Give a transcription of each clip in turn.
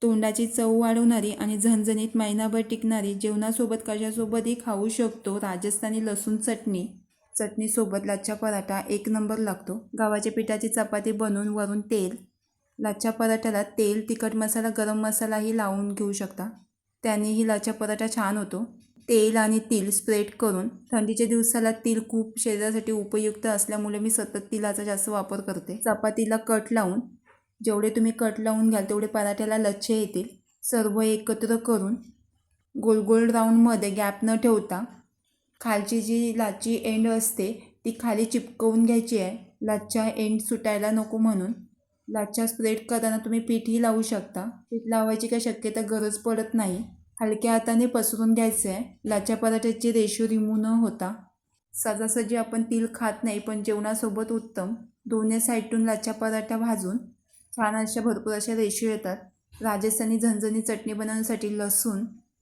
तोंडाची चव वाढवणारी आणि झणझणीत महिनाभर टिकणारी, जेवणासोबत कशासोबतही खाऊ शकतो राजस्थानी लसूण चटणी. चटणीसोबत लच्छा पराठा एक नंबर लागतो. गव्हाच्या पिठाची चपाती बनवून वरून तेल. लच्छा पराठ्याला तेल, तिखट मसाला, गरम मसालाही लावून घेऊ शकता, त्यानेही लच्छा पराठा छान होतो. तेल आणि तीळ स्प्रेड करून. थंडीच्या दिवसाला तीळ खूप शरीरासाठी उपयुक्त असल्यामुळे मी सतत तिळाचा जास्त वापर करते. चपातीला कट लावून, जेवढे तुम्ही कट लावून घ्याल तेवढे पराठ्याला लच्छे येतील. सर्व एकत्र करून गोल गोल राऊंडमध्ये गॅप न ठेवता खालची जी लाची एंड असते ती खाली चिपकवून घ्यायची आहे, लच्छा एंड सुटायला नको म्हणून. लच्छा स्प्रेड करताना तुम्ही पीठही लावू शकता. पीठ लावायची काही शक्यता गरज पडत नाही. हलक्या हाताने पसरून घ्यायचं आहे, लच्छा पराठ्याची रेशो रिमूव्ह न होता. सहजासहजी आपण तीळ खात नाही, पण जेवणासोबत उत्तम. दोन्ही साईडून लच्छा पराठा भाजून छान अशा भरपूर अशा रेशो येतात. राजस्थानी झणझणी चटणी बनवण्यासाठी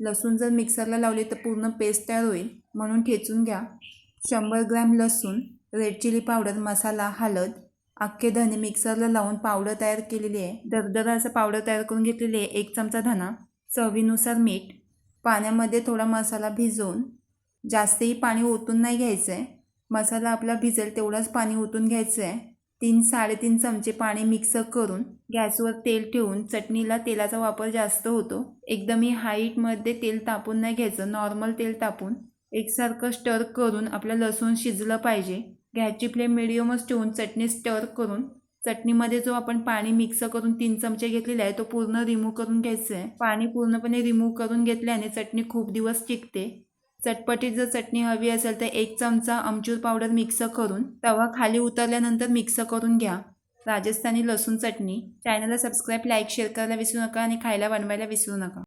लसूण जर मिक्सरला लावली तर पूर्ण पेस्ट तयार होईल, म्हणून ठेचून घ्या. 100 ग्रॅम लसूण, रेड चिली पावडर, मसाला, हळद, अख्खे धने मिक्सरला लावून पावडर तयार केलेली आहे. दरदरा असं पावडर तयार करून घेतलेली आहे. 1 चमचा धना, चवीनुसार मीठ. पाण्यामध्ये थोडा मसाला भिजवून, जास्तही पाणी ओतून नाही घ्यायचं आहे, मसाला आपला भिजेल तेवढाच पाणी ओतून घ्यायचं आहे. 3-3.5 चमचे पाणी मिक्स करून गॅसवर तेल ठेवून. चटणीला तेलाचा वापर जास्त होतो. एकदमही हाईटमध्ये तेल तापून नाही घ्यायचं, नॉर्मल तेल तापून एकसारखं स्टर करून आपलं लसूण शिजलं पाहिजे. गॅसची फ्लेम मिडियमच ठेवून चटणी स्टर करून चटणीमध्ये जो आपण पाणी मिक्स करून 3 चमचे घेतलेला आहे तो पूर्ण रिमूव्ह करून घ्यायचं आहे. पाणी पूर्णपणे रिमूव्ह करून घेतल्याने चटणी खूप दिवस टिकते. चटपटीत जर चटणी हवी असेल तर 1 चमचा आमचूर पावडर मिक्स करून तवा खाली उतरल्यानंतर मिक्स करून घ्या. राजस्थानी लसूण चटणी. चॅनलला सबस्क्राईब, लाईक, शेअर करायला विसरू नका आणि खायला बनवायला विसरू नका.